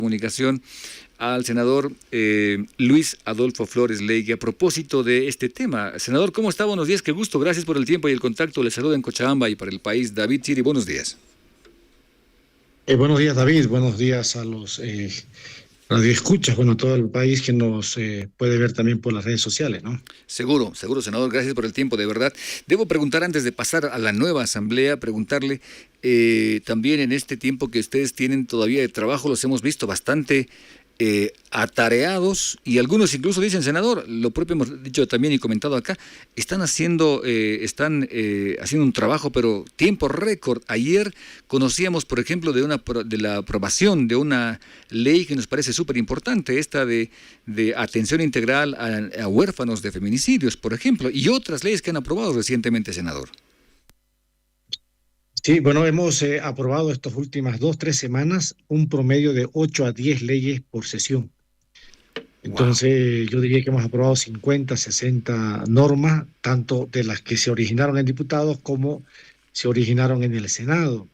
Comunicación al senador Luis Adolfo Flores Leigue a propósito de este tema. Senador, ¿cómo está? Buenos días, qué gusto, gracias por el tiempo y el contacto. Le saluda en Cochabamba y para el país David Chiri, buenos días. Buenos días, David. Buenos días a los radioescuchas, bueno, todo el país que nos puede ver también por las redes sociales, ¿no? Seguro, seguro, senador, gracias por el tiempo, de verdad. Debo preguntar antes de pasar a la nueva asamblea, preguntarle también en este tiempo que ustedes tienen todavía de trabajo, los hemos visto bastante atareados y algunos incluso dicen, senador, lo propio hemos dicho también y comentado acá, están haciendo un trabajo, pero tiempo récord. Ayer conocíamos, por ejemplo, de la aprobación de una ley que nos parece súper importante, esta de atención integral a huérfanos de feminicidios, por ejemplo, y otras leyes que han aprobado recientemente, senador. Sí, bueno, hemos aprobado estas últimas 2, 3 semanas un promedio de 8 a 10 leyes por sesión. Wow. Entonces, yo diría que hemos aprobado 50, 60 normas, tanto de las que se originaron en diputados como se originaron en el Senado.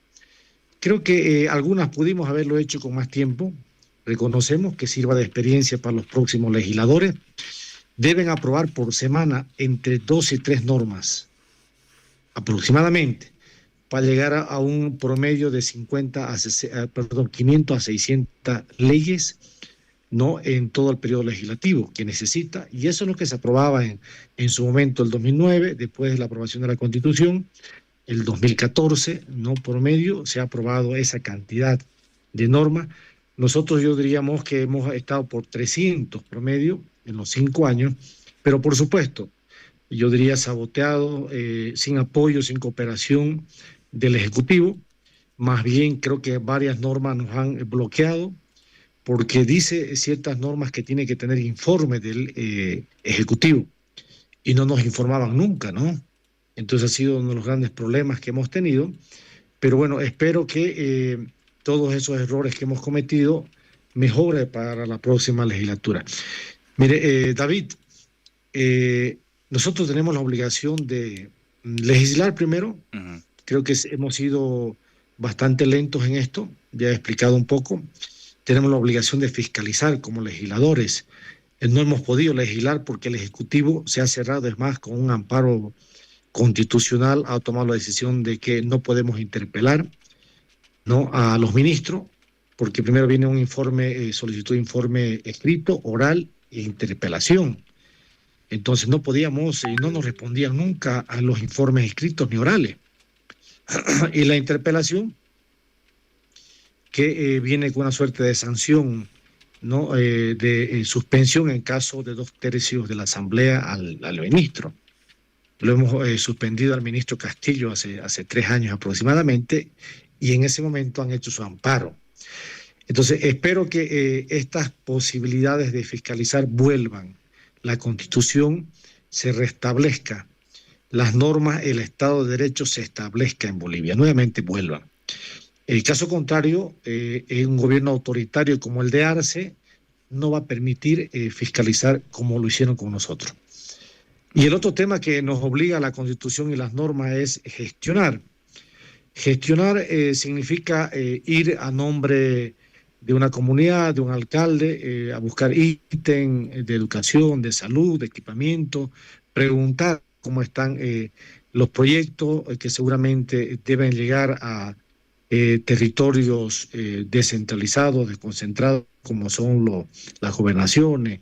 Creo que algunas pudimos haberlo hecho con más tiempo. Reconocemos que sirva de experiencia para los próximos legisladores. Deben aprobar por semana entre 2 y 3 normas, aproximadamente, para llegar a un promedio de 500 a 600 leyes, ¿no? En todo el periodo legislativo que necesita, y eso es lo que se aprobaba en su momento el 2009, después de la aprobación de la Constitución, el 2014, ¿no? Promedio, se ha aprobado esa cantidad de normas. Nosotros yo diríamos que hemos estado por 300 promedio en los 5 años, pero por supuesto, yo diría saboteado, sin apoyo, sin cooperación del Ejecutivo. Más bien creo que varias normas nos han bloqueado porque dice ciertas normas que tiene que tener informe del Ejecutivo y no nos informaban nunca, ¿no? Entonces ha sido uno de los grandes problemas que hemos tenido, pero bueno, espero que todos esos errores que hemos cometido mejore para la próxima legislatura. Mire, David, eh, nosotros tenemos la obligación de legislar primero. Uh-huh. Creo que hemos sido bastante lentos en esto, ya he explicado un poco. Tenemos la obligación de fiscalizar como legisladores. No hemos podido legislar porque el Ejecutivo se ha cerrado, es más, con un amparo constitucional, ha tomado la decisión de que no podemos interpelar, ¿no? A los ministros, porque primero viene un informe, solicitud de informe escrito, oral e interpelación. Entonces no podíamos, no nos respondían nunca a los informes escritos ni orales. Y la interpelación, que viene con una suerte de sanción, ¿no? De suspensión en caso de 2 tercios de la Asamblea al ministro. Lo hemos suspendido al ministro Castillo hace 3 años aproximadamente, y en ese momento han hecho su amparo. Entonces, espero que estas posibilidades de fiscalizar vuelvan, la Constitución se restablezca, las normas, el Estado de Derecho se establezca en Bolivia, nuevamente vuelvan. El caso contrario, un gobierno autoritario como el de Arce no va a permitir fiscalizar como lo hicieron con nosotros. Y el otro tema que nos obliga a la Constitución y las normas es gestionar. Gestionar significa ir a nombre de una comunidad, de un alcalde, a buscar ítem de educación, de salud, de equipamiento, preguntar cómo están los proyectos que seguramente deben llegar a territorios descentralizados, desconcentrados, como son las gobernaciones,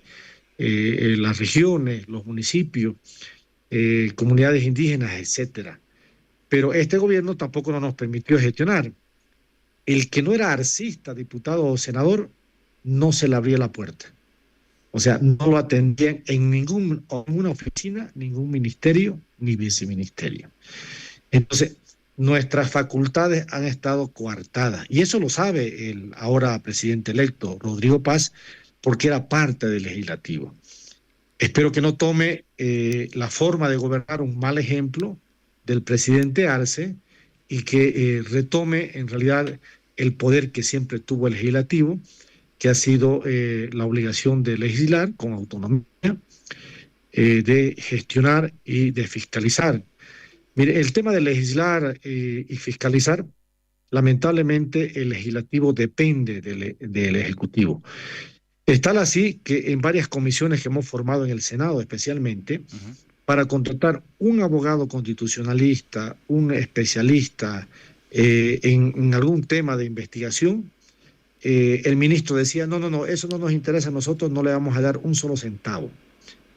las regiones, los municipios, comunidades indígenas, etcétera. Pero este gobierno tampoco no nos permitió gestionar. El que no era arcista, diputado o senador, no se le abría la puerta. O sea, no lo atendían en ninguna oficina, ningún ministerio, ni viceministerio. Entonces, nuestras facultades han estado coartadas. Y eso lo sabe el ahora presidente electo, Rodrigo Paz, porque era parte del legislativo. Espero que no tome la forma de gobernar un mal ejemplo del presidente Arce y que retome en realidad el poder que siempre tuvo el legislativo, que ha sido la obligación de legislar con autonomía, de gestionar y de fiscalizar. Mire, el tema de legislar y fiscalizar lamentablemente el legislativo depende del ejecutivo. Es tal así que en varias comisiones que hemos formado en el Senado especialmente, para contratar un abogado constitucionalista, un especialista en algún tema de investigación, el ministro decía, no, eso no nos interesa, nosotros no le vamos a dar un solo centavo.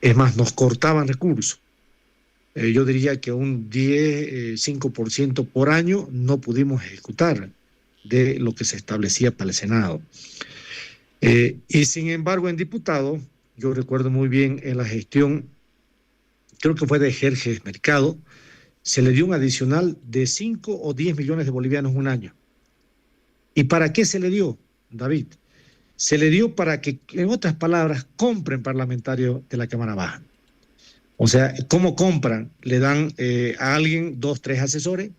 Es más, nos cortaban recursos. Yo diría que un 5% por año no pudimos ejecutar de lo que se establecía para el Senado. Y sin embargo, en diputado, yo recuerdo muy bien en la gestión, creo que fue de Jerjes Mercado, se le dio un adicional de 5 o 10 millones de bolivianos un año. ¿Y para qué se le dio, David? Se le dio para que, en otras palabras, compren parlamentarios de la Cámara Baja. O sea, ¿cómo compran? Le dan a alguien 2, 3 asesores,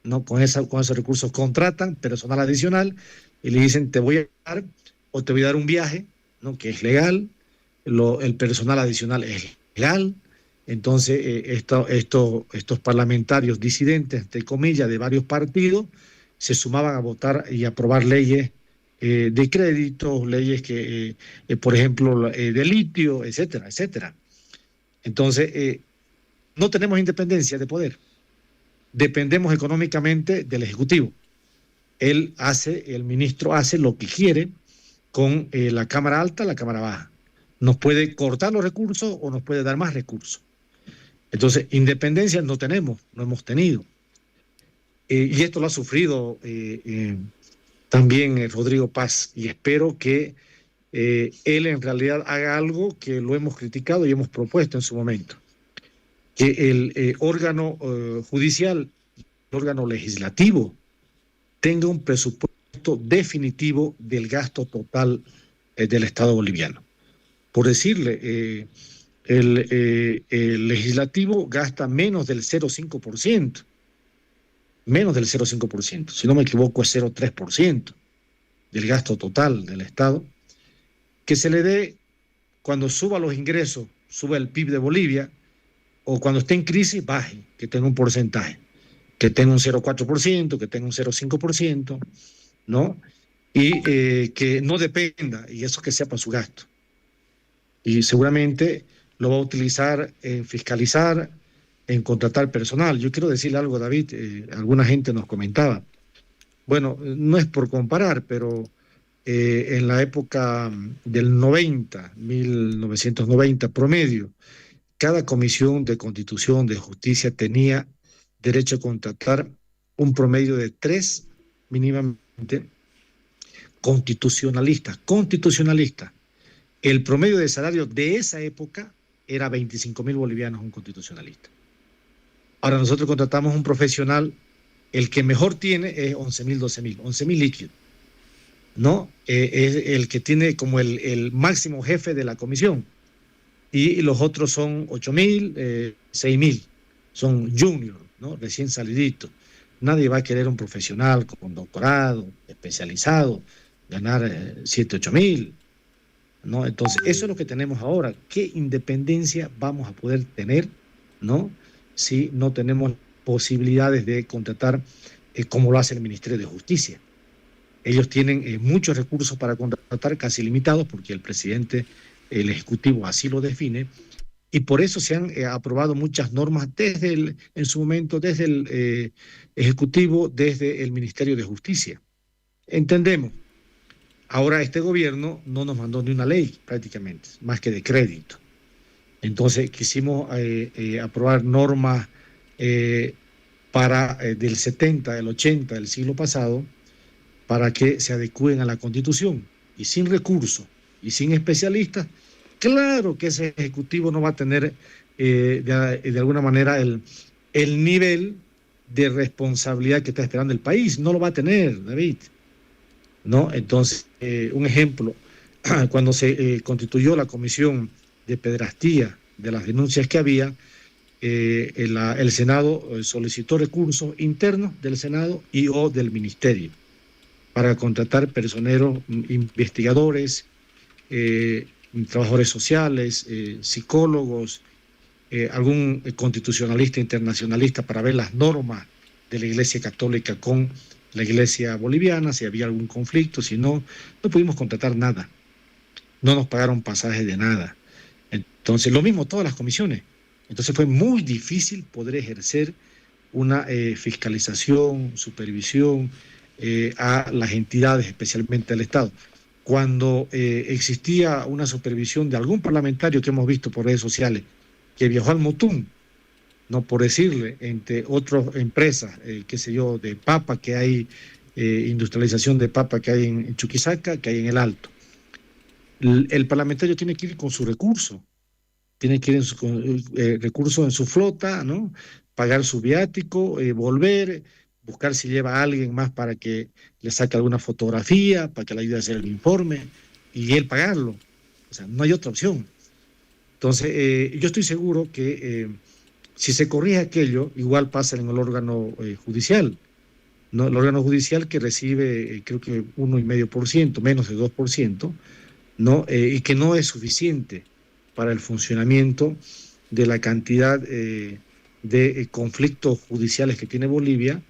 ¿no? Con esos recursos contratan personal adicional y le dicen, te voy a dar o te voy a dar un viaje, ¿no? Que es legal, el personal adicional es legal. Entonces, estos parlamentarios disidentes, entre comillas, de varios partidos, se sumaban a votar y aprobar leyes de crédito, leyes que, por ejemplo, de litio, etcétera, etcétera. Entonces, no tenemos independencia de poder. Dependemos económicamente del Ejecutivo. El ministro hace lo que quiere con la Cámara Alta, la Cámara Baja. Nos puede cortar los recursos o nos puede dar más recursos. Entonces, independencia no tenemos, no hemos tenido. Y esto lo ha sufrido también Rodrigo Paz, y espero que él en realidad haga algo que lo hemos criticado y hemos propuesto en su momento, que el órgano judicial, el órgano legislativo, tenga un presupuesto definitivo del gasto total del Estado boliviano. Por decirle, el legislativo gasta menos del 0,5%, menos del 0,5%, si no me equivoco es 0,3% del gasto total del Estado, que se le dé cuando suba los ingresos, suba el PIB de Bolivia, o cuando esté en crisis, baje, que tenga un porcentaje, que tenga un 0,4%, que tenga un 0,5%, ¿no? Y que no dependa, y eso que sea para su gasto. Y seguramente lo va a utilizar en fiscalizar, en contratar personal. Yo quiero decirle algo, David, alguna gente nos comentaba, bueno, no es por comparar, pero en la época del 1990 promedio, cada comisión de Constitución, de Justicia, tenía derecho a contratar un promedio de 3 mínimamente constitucionalistas. El promedio de salario de esa época era 25.000 bolivianos un constitucionalista. Ahora nosotros contratamos un profesional, el que mejor tiene es 11.000, 12.000 líquidos, ¿no? Es el que tiene como el máximo jefe de la comisión. Y los otros son 8.000, 6.000, son junior, ¿no? Recién saliditos. Nadie va a querer un profesional con doctorado, especializado, ganar 7, 8.000, ¿no? Entonces, eso es lo que tenemos ahora. ¿Qué independencia vamos a poder tener, ¿no? Si no tenemos posibilidades de contratar como lo hace el Ministerio de Justicia. Ellos tienen muchos recursos para contratar, casi limitados, porque el presidente, el Ejecutivo así lo define, y por eso se han aprobado muchas normas en su momento, desde el Ejecutivo, desde el Ministerio de Justicia. Entendemos. Ahora este gobierno no nos mandó ni una ley prácticamente, más que de crédito. Entonces quisimos aprobar normas del 70, del 80, del siglo pasado, para que se adecúen a la Constitución. Y sin recursos y sin especialistas, claro que ese Ejecutivo no va a tener de alguna manera el nivel de responsabilidad que está esperando el país. No lo va a tener, David, ¿no? Entonces, un ejemplo, cuando se constituyó la comisión de pedrastía de las denuncias que había, el Senado solicitó recursos internos del Senado y o del Ministerio para contratar personeros, investigadores, trabajadores sociales, psicólogos, algún constitucionalista internacionalista para ver las normas de la Iglesia Católica con la iglesia boliviana, si había algún conflicto, si no, no pudimos contratar nada, no nos pagaron pasajes de nada. Entonces, lo mismo todas las comisiones. Entonces fue muy difícil poder ejercer una fiscalización, supervisión a las entidades, especialmente al Estado. Cuando existía una supervisión de algún parlamentario que hemos visto por redes sociales, que viajó al Motún, no por decirle, entre otras empresas, qué sé yo, de papa que hay, industrialización de papa que hay en Chuquisaca, que hay en el Alto. El parlamentario tiene que ir con su recurso, tiene que ir con recursos en su flota, ¿no? Pagar su viático, volver, buscar si lleva a alguien más para que le saque alguna fotografía, para que le ayude a hacer el informe, y él pagarlo. O sea, no hay otra opción. Entonces, yo estoy seguro que si se corrige aquello, igual pasa en el órgano judicial, ¿no? El órgano judicial que recibe, creo que 1,5%, menos de 2%, ¿no? Y que no es suficiente para el funcionamiento de la cantidad de conflictos judiciales que tiene Bolivia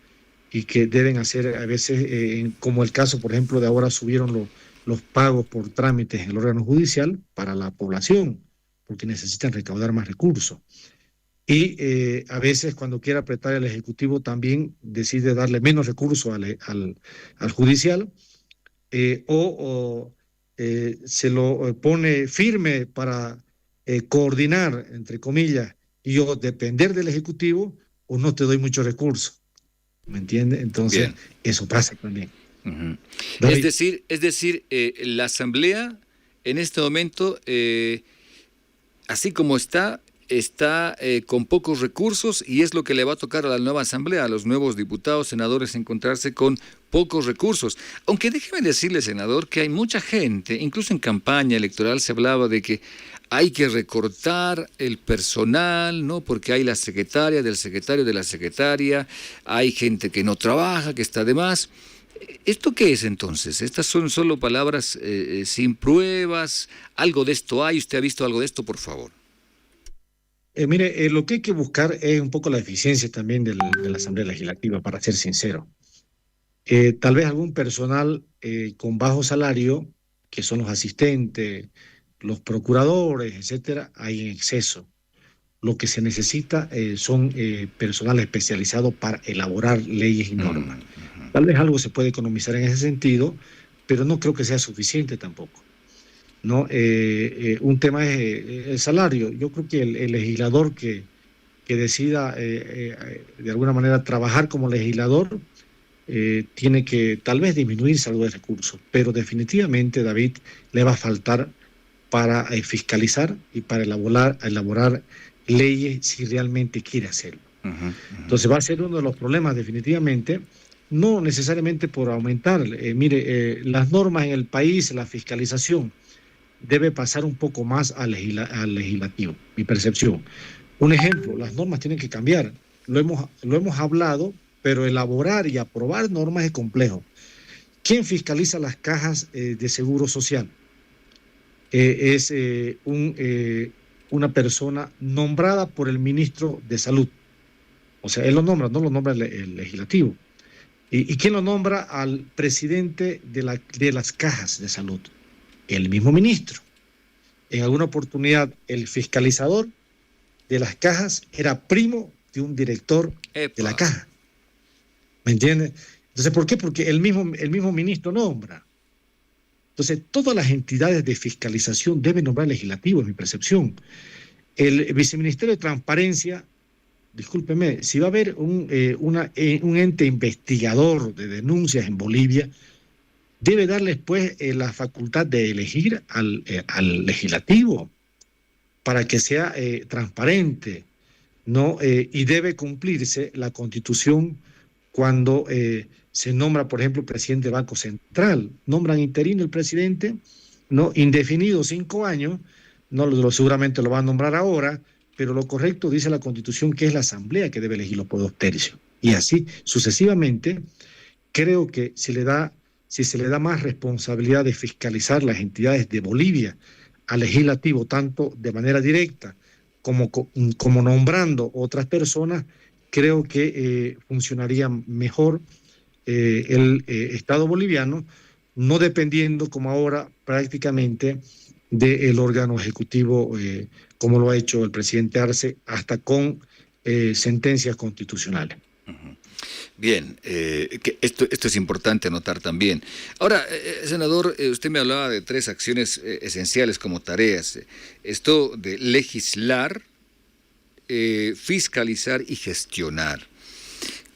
y que deben hacer a veces, como el caso, por ejemplo, de ahora subieron los pagos por trámites en el órgano judicial para la población, porque necesitan recaudar más recursos. Y a veces cuando quiere apretar el Ejecutivo también decide darle menos recursos al judicial, se lo pone firme para coordinar, entre comillas, y yo depender del Ejecutivo, o no te doy muchos recursos. ¿Me entiendes? Entonces, Bien. eso pasa también. Uh-huh. David. Es decir, la Asamblea en este momento, así como está con pocos recursos, y es lo que le va a tocar a la nueva Asamblea, a los nuevos diputados, senadores, encontrarse con pocos recursos. Aunque déjeme decirle, senador, que hay mucha gente, incluso en campaña electoral se hablaba de que hay que recortar el personal, ¿no? Porque hay la secretaria del secretario de la secretaria, hay gente que no trabaja, que está de más. ¿Esto qué es entonces? ¿Estas son solo palabras sin pruebas? ¿Algo de esto hay? ¿Usted ha visto algo de esto, por favor? Mire, lo que hay que buscar es un poco la eficiencia también de la Asamblea Legislativa, para ser sincero. Tal vez algún personal con bajo salario, que son los asistentes, los procuradores, etcétera, hay en exceso. Lo que se necesita son personal especializado para elaborar leyes y normas. Tal vez algo se puede economizar en ese sentido, pero no creo que sea suficiente tampoco, ¿no? Un tema es el salario. Yo creo que el legislador que decida de alguna manera trabajar como legislador tiene que tal vez disminuirse algo de recursos, pero definitivamente, David, le va a faltar para fiscalizar y para elaborar leyes si realmente quiere hacerlo. Entonces va a ser uno de los problemas definitivamente, no necesariamente por aumentar. Mire, las normas en el país, la fiscalización, debe pasar un poco más al legislativo, mi percepción. Un ejemplo, las normas tienen que cambiar. Lo hemos hablado, pero elaborar y aprobar normas es complejo. ¿Quién fiscaliza las cajas de seguro social? Es una persona nombrada por el ministro de Salud. O sea, él lo nombra, no lo nombra el legislativo. ¿Y quién lo nombra al presidente de las cajas de salud? El mismo ministro. En alguna oportunidad, el fiscalizador de las cajas era primo de un director de la caja. ¿Me entiendes? Entonces, ¿por qué? Porque el mismo ministro nombra. Entonces, todas las entidades de fiscalización deben nombrar legislativo, es mi percepción. El viceministerio de Transparencia, discúlpeme, si va a haber un ente investigador de denuncias en Bolivia, debe darles pues la facultad de elegir al legislativo para que sea transparente, ¿no? Y debe cumplirse la Constitución cuando se nombra, por ejemplo, presidente del Banco Central. Nombran interino el presidente, ¿no? Indefinido 5 años, no seguramente lo va a nombrar ahora, pero lo correcto dice la Constitución que es la Asamblea que debe elegirlo por 2/3. Y así sucesivamente. Creo que si se le da más responsabilidad de fiscalizar las entidades de Bolivia al legislativo, tanto de manera directa como nombrando otras personas, creo que funcionaría mejor el Estado boliviano, no dependiendo como ahora prácticamente del órgano ejecutivo, como lo ha hecho el presidente Arce, hasta con sentencias constitucionales. Ujú. Bien, que esto es importante anotar también. Ahora, senador, usted me hablaba de 3 acciones esenciales como tareas. Esto de legislar, fiscalizar y gestionar.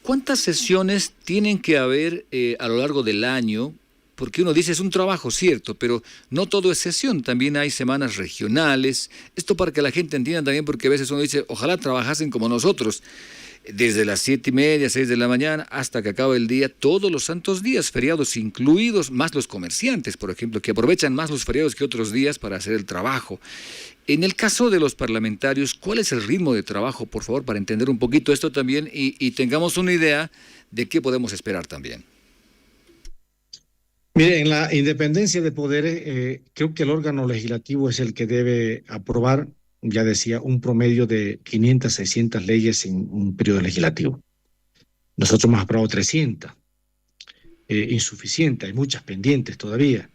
¿Cuántas sesiones tienen que haber a lo largo del año? Porque uno dice es un trabajo, cierto, pero no todo es sesión, también hay semanas regionales. Esto para que la gente entienda también, porque a veces uno dice, ojalá trabajasen como nosotros, desde las 7:30, 6 de la mañana, hasta que acabe el día, todos los santos días, feriados incluidos, más los comerciantes, por ejemplo, que aprovechan más los feriados que otros días para hacer el trabajo. En el caso de los parlamentarios, ¿cuál es el ritmo de trabajo, por favor, para entender un poquito esto también y tengamos una idea de qué podemos esperar también? Mire, en la independencia de poderes, creo que el órgano legislativo es el que debe aprobar, ya decía, un promedio de 500, 600 leyes en un periodo legislativo. Nosotros hemos aprobado 300, insuficiente, hay muchas pendientes todavía.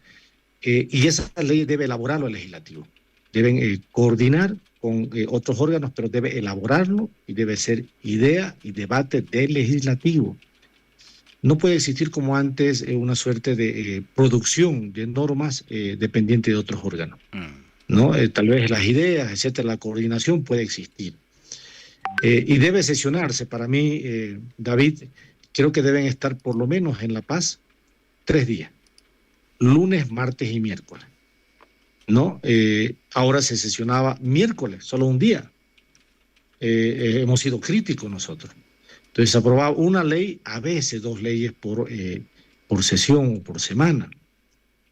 Y esa ley debe elaborarlo el legislativo. Deben coordinar con otros órganos, pero debe elaborarlo y debe ser idea y debate del legislativo. No puede existir como antes una suerte de producción de normas dependiente de otros órganos, ¿no? Tal vez las ideas, etcétera, la coordinación puede existir. Y debe sesionarse. Para mí, David, creo que deben estar por lo menos en La Paz 3 días, lunes, martes y miércoles, ¿no? Ahora se sesionaba miércoles, solo un día. Hemos sido críticos nosotros. Entonces se aprobaba una ley, a veces 2 leyes por sesión o por semana.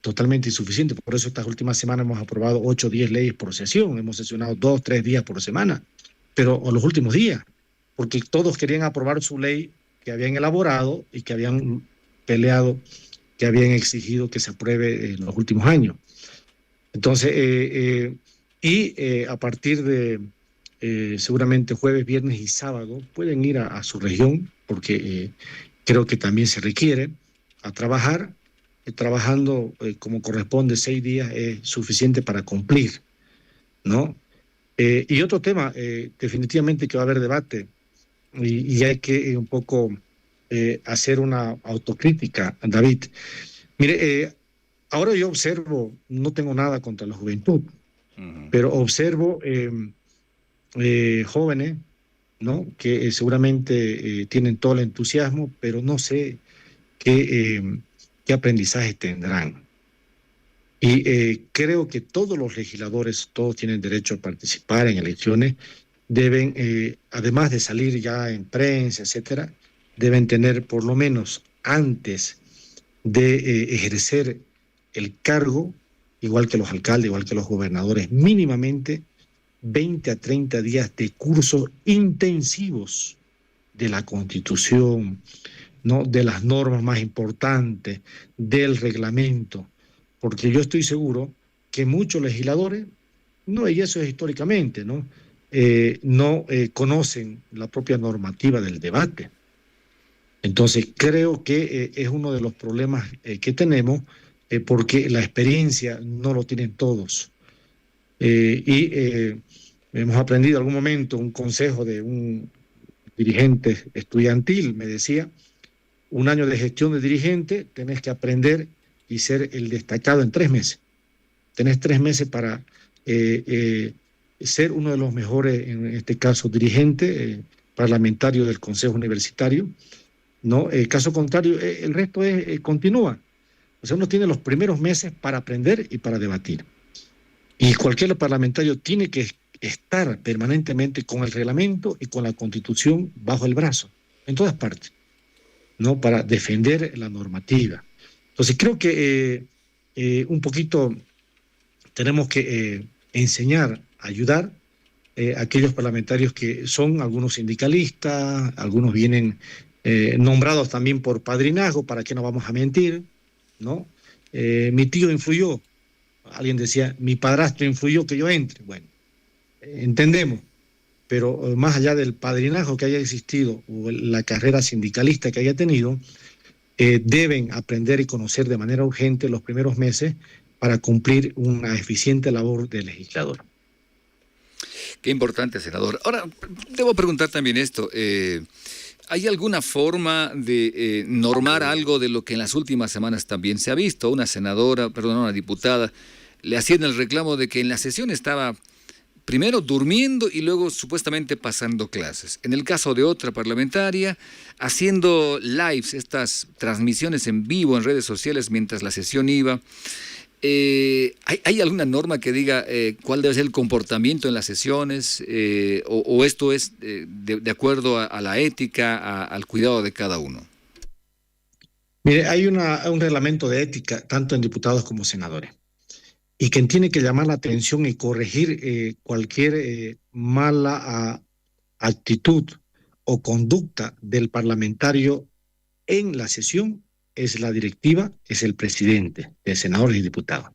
Totalmente insuficiente. Por eso estas últimas semanas hemos aprobado 8 o 10 leyes por sesión. Hemos sesionado 2, 3 días por semana. Pero en los últimos días, porque todos querían aprobar su ley que habían elaborado y que habían peleado, que habían exigido que se apruebe en los últimos años. Entonces, a partir de seguramente jueves, viernes y sábado pueden ir a su región, porque creo que también se requiere a trabajar. Trabajando como corresponde 6 días es suficiente para cumplir, ¿no? Y otro tema, definitivamente que va a haber debate y hay que un poco hacer una autocrítica, David. Mire, ahora yo observo, no tengo nada contra la juventud, pero observo jóvenes, ¿no? Que seguramente tienen todo el entusiasmo, pero no sé qué aprendizaje tendrán. Y creo que todos los legisladores, todos tienen derecho a participar en elecciones, deben, además de salir ya en prensa, etcétera, deben tener por lo menos antes de ejercer el cargo, igual que los alcaldes, igual que los gobernadores, mínimamente 20 a 30 días de cursos intensivos de la Constitución, ¿no? De las normas más importantes, del reglamento, porque yo estoy seguro que muchos legisladores, no, y eso es históricamente, ¿no? No conocen la propia normativa del debate. Entonces, creo que es uno de los problemas que tenemos, porque la experiencia no lo tienen todos. Hemos aprendido en algún momento un consejo de un dirigente estudiantil, me decía, 1 año de gestión de dirigente, tenés que aprender y ser el destacado en 3 meses. Tenés 3 meses para ser uno de los mejores, en este caso dirigente, parlamentario del Consejo Universitario, ¿no? Caso contrario, el resto continúa. O sea, uno tiene los primeros meses para aprender y para debatir. Y cualquier parlamentario tiene que estar permanentemente con el reglamento y con la Constitución bajo el brazo, en todas partes, ¿no? Para defender la normativa. Entonces creo que un poquito tenemos que enseñar, ayudar a aquellos parlamentarios que son algunos sindicalistas, algunos vienen nombrados también por padrinazgo, ¿para qué no vamos a mentir? ¿No? Mi tío influyó, alguien decía, mi padrastro influyó que yo entre. Bueno, entendemos, pero más allá del padrinazgo que haya existido o la carrera sindicalista que haya tenido, deben aprender y conocer de manera urgente los primeros meses para cumplir una eficiente labor de legislador. Qué importante, senador. Ahora, debo preguntar también esto. ¿Hay alguna forma de normar algo de lo que en las últimas semanas también se ha visto? Una diputada, le hacían el reclamo de que en la sesión estaba primero durmiendo y luego supuestamente pasando clases. En el caso de otra parlamentaria, haciendo lives, estas transmisiones en vivo en redes sociales mientras la sesión iba. ¿Hay alguna norma que diga cuál debe ser el comportamiento en las sesiones o esto es de acuerdo a la ética, al cuidado de cada uno? Mire, hay un reglamento de ética tanto en diputados como senadores. Y quien tiene que llamar la atención y corregir cualquier mala actitud o conducta del parlamentario en la sesión es la directiva, es el presidente de senadores y diputados.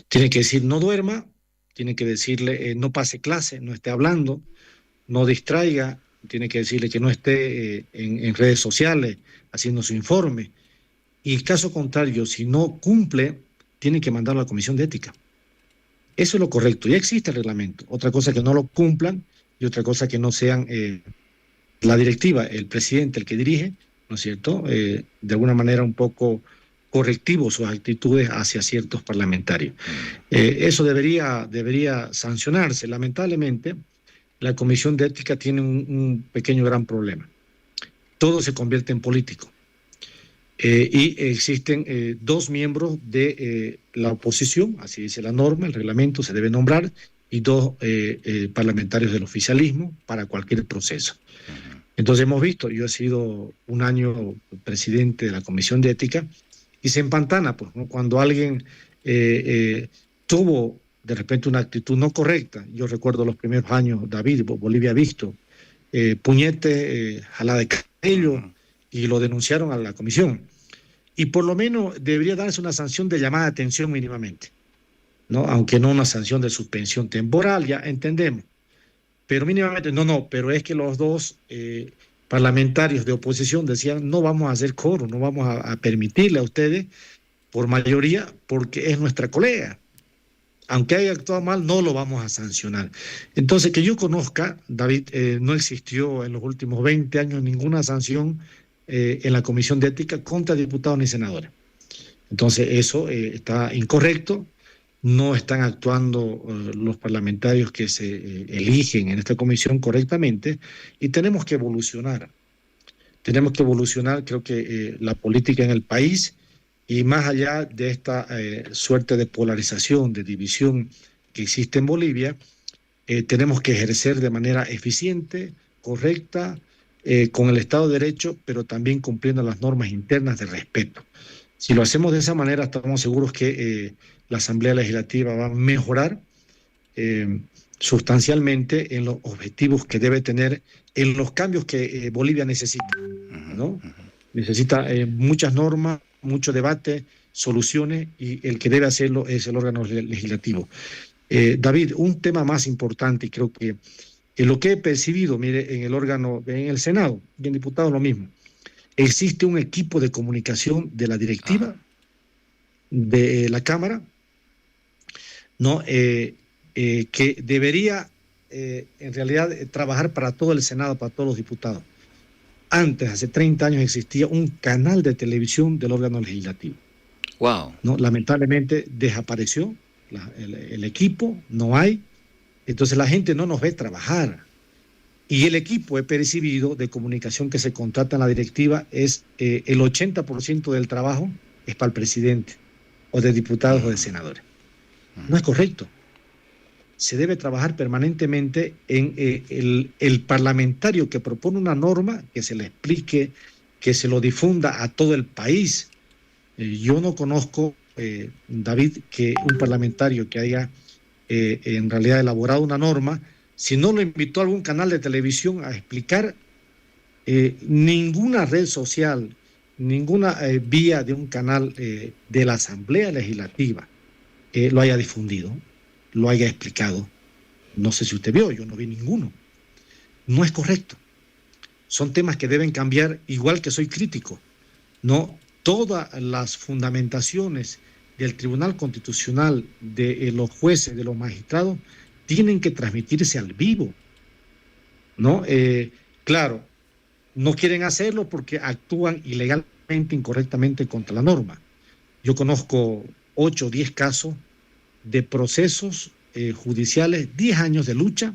Tiene que decir no duerma, tiene que decirle no pase clase, no esté hablando, no distraiga, tiene que decirle que no esté en redes sociales haciendo su informe. Y caso contrario, si no cumple, tiene que mandarlo a la Comisión de Ética. Eso es lo correcto, ya existe el reglamento. Otra cosa que no lo cumplan y otra cosa que no sean la directiva, el presidente, el que dirige, ¿no es cierto? De alguna manera un poco correctivo sus actitudes hacia ciertos parlamentarios. Eso debería sancionarse. Lamentablemente, la Comisión de Ética tiene un pequeño gran problema. Todo se convierte en político. Y existen dos miembros de la oposición, así dice la norma, el reglamento se debe nombrar, y dos parlamentarios del oficialismo para cualquier proceso. Entonces hemos visto, yo he sido un año presidente de la Comisión de Ética, y se empantana, pues, ¿no? Cuando alguien tuvo de repente una actitud no correcta. Yo recuerdo los primeros años, David, Bolivia Visto, puñete, jalada de cabello, y lo denunciaron a la comisión. Y por lo menos debería darse una sanción de llamada de atención mínimamente, ¿no? Aunque no una sanción de suspensión temporal, ya entendemos. Pero mínimamente, pero es que los dos parlamentarios de oposición decían, no vamos a hacer coro, no vamos a permitirle a ustedes por mayoría, porque es nuestra colega. Aunque haya actuado mal, no lo vamos a sancionar. Entonces, que yo conozca, David, no existió en los últimos 20 años ninguna sanción en la Comisión de Ética contra diputados ni senadores. Entonces, eso está incorrecto. No están actuando los parlamentarios que se eligen en esta comisión correctamente y tenemos que evolucionar. Tenemos que evolucionar, creo que la política en el país y más allá de esta suerte de polarización, de división que existe en Bolivia, tenemos que ejercer de manera eficiente, correcta, con el Estado de Derecho, pero también cumpliendo las normas internas de respeto. Si lo hacemos de esa manera, estamos seguros que la Asamblea Legislativa va a mejorar sustancialmente en los objetivos que debe tener, en los cambios que Bolivia necesita, ¿no? Necesita muchas normas, mucho debate, soluciones, y el que debe hacerlo es el órgano legislativo. David, un tema más importante, y creo que lo que he percibido, mire, en el órgano, en el Senado y en diputados lo mismo, existe un equipo de comunicación de la directiva de la Cámara, ¿no? Que debería en realidad trabajar para todo el Senado, para todos los diputados. Antes, hace 30 años, existía un canal de televisión del órgano legislativo. Wow. ¿No? Lamentablemente desapareció el equipo, no hay. Entonces la gente no nos ve trabajar. Y el equipo, he percibido, de comunicación que se contrata en la directiva, es el 80% del trabajo es para el presidente, o de diputados o de senadores. No es correcto. Se debe trabajar permanentemente en el parlamentario que propone una norma, que se le explique, que se lo difunda a todo el país. Yo no conozco, David, que un parlamentario que haya en realidad elaborado una norma, si no lo invitó a algún canal de televisión a explicar, ninguna red social, ninguna vía de un canal de la Asamblea Legislativa lo haya difundido, lo haya explicado. No sé si usted vio, yo no vi ninguno. No es correcto. Son temas que deben cambiar, igual que soy crítico. No todas las fundamentaciones del Tribunal Constitucional, de los jueces, de los magistrados, tienen que transmitirse al vivo, ¿no? Claro, no quieren hacerlo porque actúan ilegalmente, incorrectamente contra la norma. Yo conozco 8 o 10 casos de procesos judiciales, 10 años de lucha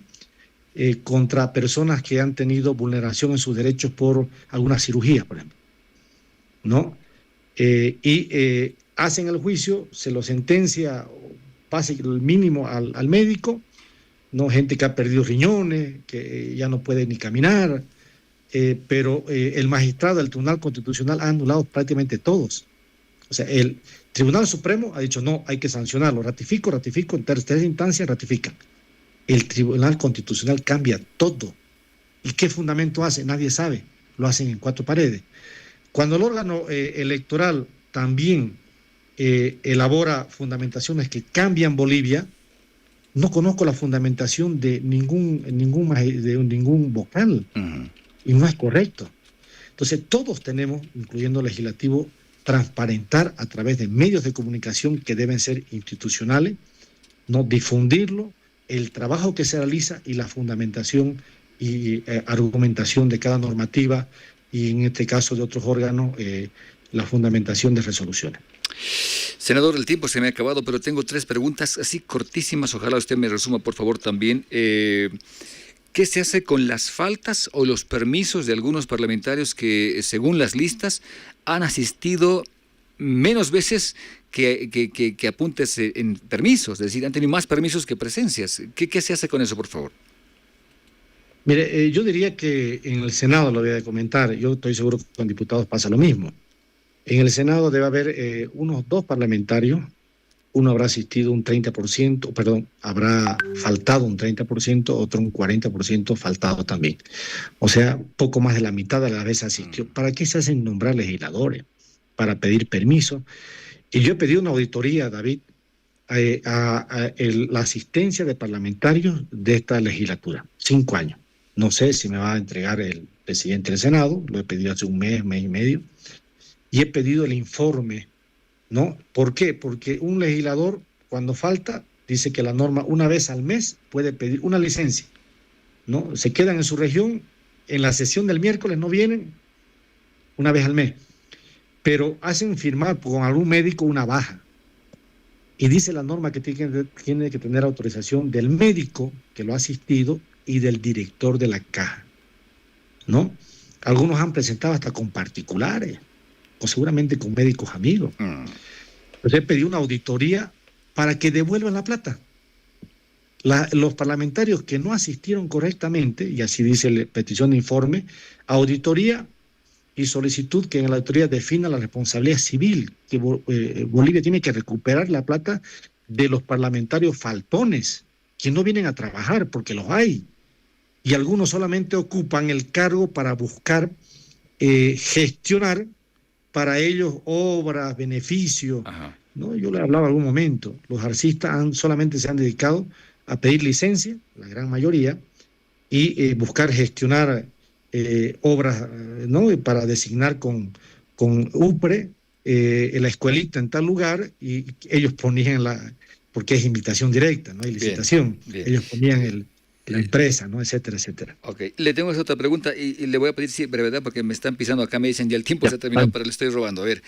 contra personas que han tenido vulneración en sus derechos por alguna cirugía, por ejemplo, ¿no? Hacen el juicio, se lo sentencia, pase el mínimo al médico, ¿no? Gente que ha perdido riñones, que ya no puede ni caminar, pero el magistrado del Tribunal Constitucional ha anulado prácticamente todos. O sea, el Tribunal Supremo ha dicho, no, hay que sancionarlo, ratifico, en tercera instancia ratifican. El Tribunal Constitucional cambia todo. ¿Y qué fundamento hace? Nadie sabe. Lo hacen en 4 paredes. Cuando el órgano electoral también elabora fundamentaciones que cambian Bolivia, no conozco la fundamentación de ningún vocal. Y no es correcto. Entonces, todos tenemos, incluyendo el legislativo, transparentar a través de medios de comunicación que deben ser institucionales, no difundirlo, el trabajo que se realiza y la fundamentación y argumentación de cada normativa y en este caso de otros órganos, la fundamentación de resoluciones. Senador, el tiempo se me ha acabado, pero tengo 3 preguntas así cortísimas, ojalá usted me resuma por favor también. ¿Qué se hace con las faltas o los permisos de algunos parlamentarios que, según las listas, han asistido menos veces que apuntes en permisos? Es decir, han tenido más permisos que presencias. ¿Qué se hace con eso, por favor? Mire, yo diría que en el Senado lo voy a comentar. Yo estoy seguro que con diputados pasa lo mismo. En el Senado debe haber unos 2 parlamentarios. Uno habrá asistido un 30%, perdón, habrá faltado un 30%, otro un 40% faltado también. O sea, poco más de la mitad de la vez asistió. ¿Para qué se hacen nombrar legisladores? Para pedir permiso. Y yo he pedido una auditoría, David, la asistencia de parlamentarios de esta legislatura. 5 años. No sé si me va a entregar el presidente del Senado, lo he pedido hace un mes y medio, y he pedido el informe, ¿no? ¿Por qué? Porque un legislador, cuando falta, dice que la norma una vez al mes puede pedir una licencia, ¿no? Se quedan en su región, en la sesión del miércoles no vienen, una vez al mes, pero hacen firmar con algún médico una baja. Y dice la norma que tiene que tener autorización del médico que lo ha asistido y del director de la caja, ¿no? Algunos han presentado hasta con particulares, o seguramente con médicos amigos. Entonces he pedido una auditoría para que devuelvan la plata. Los parlamentarios que no asistieron correctamente, y así dice la petición de informe, auditoría y solicitud que en la auditoría defina la responsabilidad civil, que Bolivia tiene que recuperar la plata de los parlamentarios faltones, que no vienen a trabajar, porque los hay. Y algunos solamente ocupan el cargo para buscar gestionar para ellos obras, beneficios, ¿no? Yo le hablaba algún momento, los arcistas solamente se han dedicado a pedir licencia, la gran mayoría, y buscar gestionar obras, ¿no? Para designar con UPRE la escuelita en tal lugar, y ellos ponían porque es invitación directa, no hay licitación, bien. Ellos ponían la empresa, ¿no? Etcétera, etcétera. Ok, le tengo otra pregunta y le voy a pedir brevedad porque me están pisando acá, me dicen ya el tiempo se ha terminado, pero le estoy robando. A ver,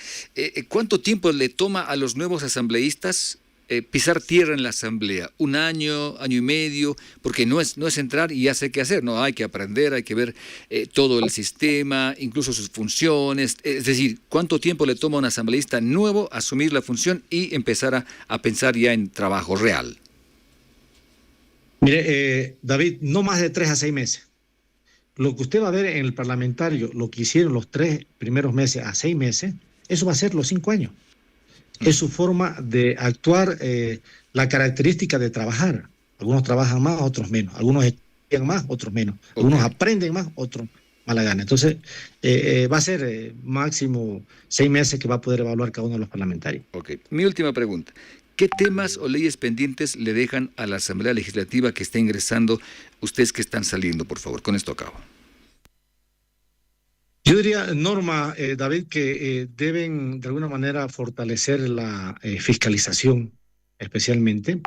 ¿cuánto tiempo le toma a los nuevos asambleístas pisar tierra en la asamblea? ¿1 año, año y medio? Porque no es entrar y ya sé qué hacer, no, hay que aprender, hay que ver todo el sistema, incluso sus funciones. Es decir, ¿cuánto tiempo le toma a un asambleísta nuevo asumir la función y empezar a pensar ya en trabajo real? Mire, David, no más de 3 a 6 meses. Lo que usted va a ver en el parlamentario, lo que hicieron los 3 primeros meses a 6 meses, eso va a ser los 5 años. Es su forma de actuar, la característica de trabajar. Algunos trabajan más, otros menos. Algunos estudian más, otros menos. Algunos aprenden más, otros mala gana. Entonces, va a ser máximo 6 meses que va a poder evaluar cada uno de los parlamentarios. Ok. Mi última pregunta. ¿Qué temas o leyes pendientes le dejan a la Asamblea Legislativa que está ingresando, ustedes que están saliendo, por favor? Con esto acabo. Yo diría, Norma, David, que deben de alguna manera fortalecer la fiscalización, especialmente,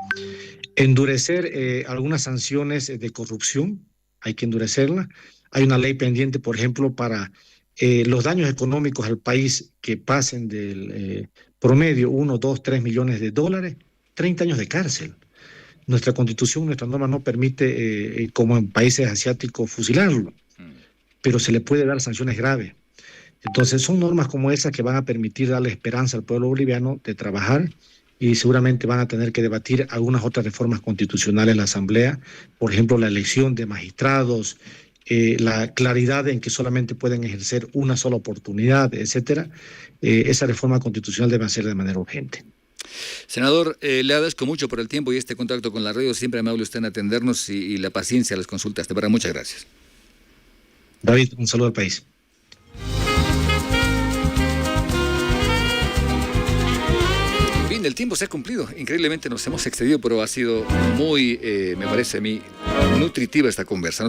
endurecer algunas sanciones de corrupción, hay que endurecerla. Hay una ley pendiente, por ejemplo, para los daños económicos al país que pasen del promedio 1, 2, 3 millones de dólares, 30 años de cárcel. Nuestra constitución, nuestra norma no permite, como en países asiáticos, fusilarlo, pero se le puede dar sanciones graves. Entonces son normas como esas que van a permitir darle esperanza al pueblo boliviano de trabajar y seguramente van a tener que debatir algunas otras reformas constitucionales en la Asamblea, por ejemplo, la elección de magistrados, la claridad en que solamente pueden ejercer una sola oportunidad, etcétera. Esa reforma constitucional debe hacer de manera urgente. Senador, le agradezco mucho por el tiempo y este contacto con la radio. Siempre amable usted en atendernos y la paciencia a las consultas. De verdad, muchas gracias. David, un saludo al país. Bien, el tiempo se ha cumplido. Increíblemente nos hemos excedido, pero ha sido muy, me parece a mí, nutritiva esta conversa.